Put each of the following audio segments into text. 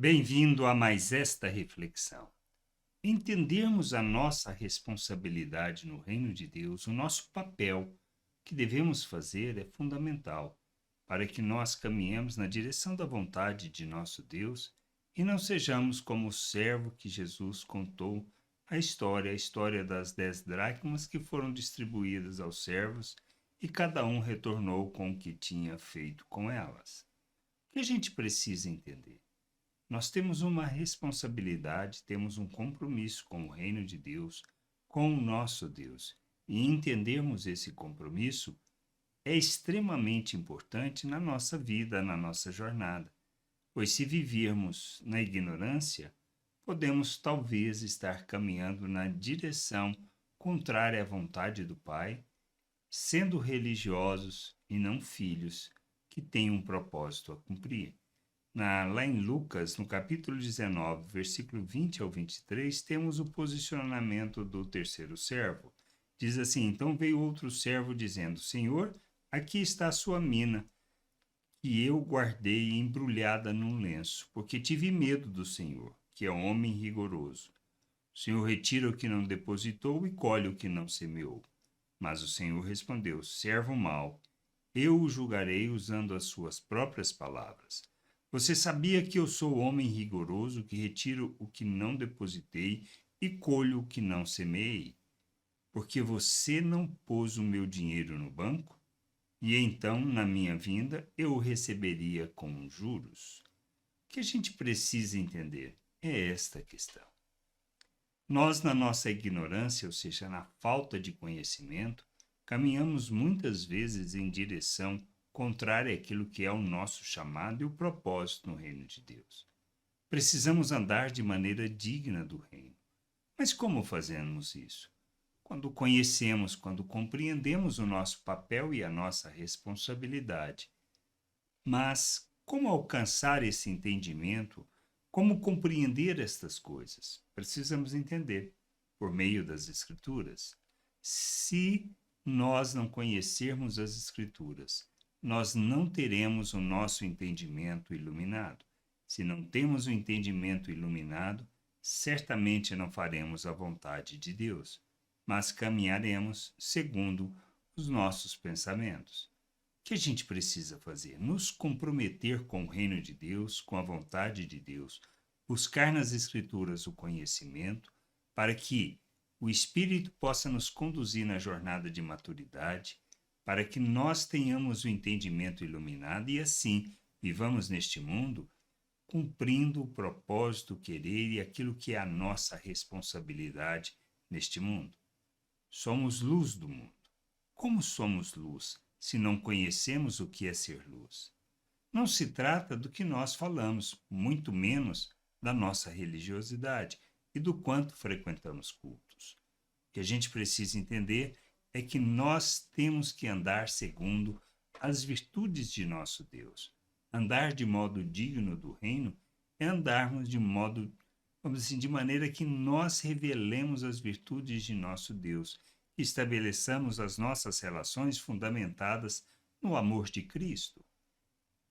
Bem-vindo a mais esta reflexão. Entendermos a nossa responsabilidade no reino de Deus, o nosso papel que devemos fazer é fundamental para que nós caminhemos na direção da vontade de nosso Deus e não sejamos como o servo que Jesus contou a história das 10 dracmas que foram distribuídas aos servos e cada um retornou com o que tinha feito com elas. O que a gente precisa entender? Nós temos uma responsabilidade, temos um compromisso com o reino de Deus, com o nosso Deus. E entendermos esse compromisso é extremamente importante na nossa vida, na nossa jornada. Pois se vivermos na ignorância, podemos talvez estar caminhando na direção contrária à vontade do Pai, sendo religiosos e não filhos que têm um propósito a cumprir. Lá em Lucas, no capítulo 19, versículo 20 ao 23, temos o posicionamento do terceiro servo. Diz assim: Então veio outro servo dizendo: Senhor, aqui está a sua mina, que eu guardei embrulhada num lenço, porque tive medo do Senhor, que é homem rigoroso. O Senhor retira o que não depositou e colhe o que não semeou. Mas o Senhor respondeu: Servo mau, eu o julgarei usando as suas próprias palavras. Você sabia que eu sou homem rigoroso, que retiro o que não depositei e colho o que não semeei? Porque você não pôs o meu dinheiro no banco? E então, na minha vinda, eu o receberia com juros. O que a gente precisa entender é esta questão. Nós, na nossa ignorância, ou seja, na falta de conhecimento, caminhamos muitas vezes em direção contrária àquilo que é o nosso chamado e o propósito no reino de Deus. Precisamos andar de maneira digna do reino. Mas como fazemos isso? Quando conhecemos, quando compreendemos o nosso papel e a nossa responsabilidade. Mas como alcançar esse entendimento? Como compreender estas coisas? Precisamos entender por meio das Escrituras. Se nós não conhecermos as Escrituras, nós não teremos o nosso entendimento iluminado. Se não temos o entendimento iluminado, certamente não faremos a vontade de Deus, mas caminharemos segundo os nossos pensamentos. O que a gente precisa fazer? Nos comprometer com o reino de Deus, com a vontade de Deus, buscar nas Escrituras o conhecimento, para que o Espírito possa nos conduzir na jornada de maturidade, para que nós tenhamos o entendimento iluminado e assim vivamos neste mundo cumprindo o propósito, o querer e aquilo que é a nossa responsabilidade neste mundo. Somos luz do mundo. Como somos luz se não conhecemos o que é ser luz? Não se trata do que nós falamos, muito menos da nossa religiosidade e do quanto frequentamos cultos. O que a gente precisa entender é que nós temos que andar segundo as virtudes de nosso Deus. Andar de modo digno do reino é andarmos de modo, vamos dizer assim, de maneira que nós revelemos as virtudes de nosso Deus e estabeleçamos as nossas relações fundamentadas no amor de Cristo.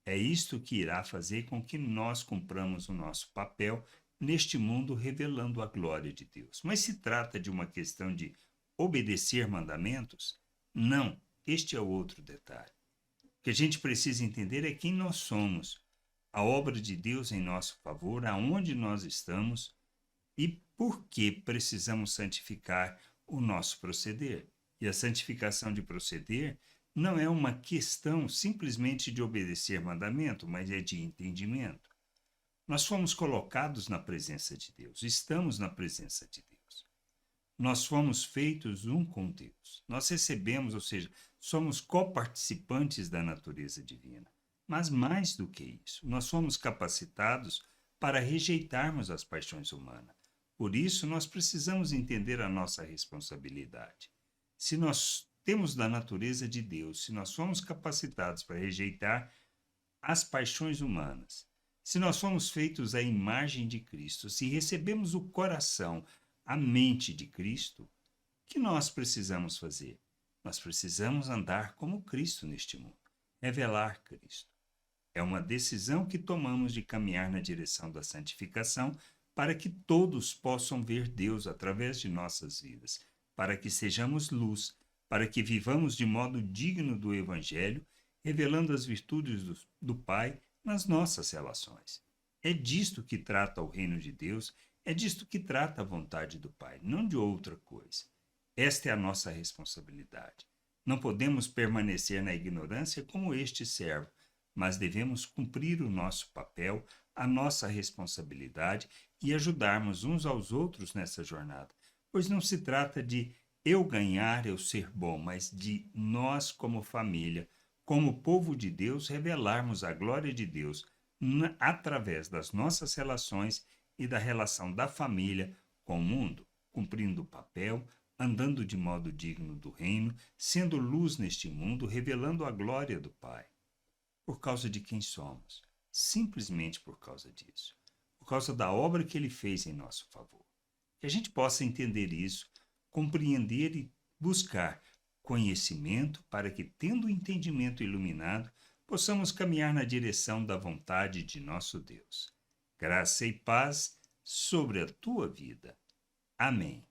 É isto que irá fazer com que nós cumpramos o nosso papel neste mundo revelando a glória de Deus. Mas se trata de uma questão de obedecer mandamentos? Não, este é o outro detalhe. O que a gente precisa entender é quem nós somos, a obra de Deus em nosso favor, aonde nós estamos e por que precisamos santificar o nosso proceder. E a santificação de proceder não é uma questão simplesmente de obedecer mandamento, mas é de entendimento. Nós fomos colocados na presença de Deus, estamos na presença de Deus. Nós fomos feitos um com Deus. Nós recebemos, ou seja, somos coparticipantes da natureza divina. Mas mais do que isso, nós fomos capacitados para rejeitarmos as paixões humanas. Por isso, nós precisamos entender a nossa responsabilidade. Se nós temos da natureza de Deus, se nós fomos capacitados para rejeitar as paixões humanas, se nós fomos feitos à imagem de Cristo, se recebemos o coração, a mente de Cristo, o que nós precisamos fazer? Nós precisamos andar como Cristo neste mundo, revelar Cristo. É uma decisão que tomamos de caminhar na direção da santificação para que todos possam ver Deus através de nossas vidas, para que sejamos luz, para que vivamos de modo digno do Evangelho, revelando as virtudes do Pai nas nossas relações. É disto que trata o reino de Deus, é disto que trata a vontade do Pai, não de outra coisa. Esta é a nossa responsabilidade. Não podemos permanecer na ignorância como este servo, mas devemos cumprir o nosso papel, a nossa responsabilidade e ajudarmos uns aos outros nessa jornada, pois não se trata de eu ganhar, eu ser bom, mas de nós, como família, como povo de Deus, revelarmos a glória de Deus através das nossas relações e da relação da família com o mundo, cumprindo o papel, andando de modo digno do reino, sendo luz neste mundo, revelando a glória do Pai. Por causa de quem somos, simplesmente por causa disso, por causa da obra que ele fez em nosso favor. Que a gente possa entender isso, compreender e buscar conhecimento para que, tendo o entendimento iluminado, possamos caminhar na direção da vontade de nosso Deus. Graça e paz sobre a tua vida. Amém.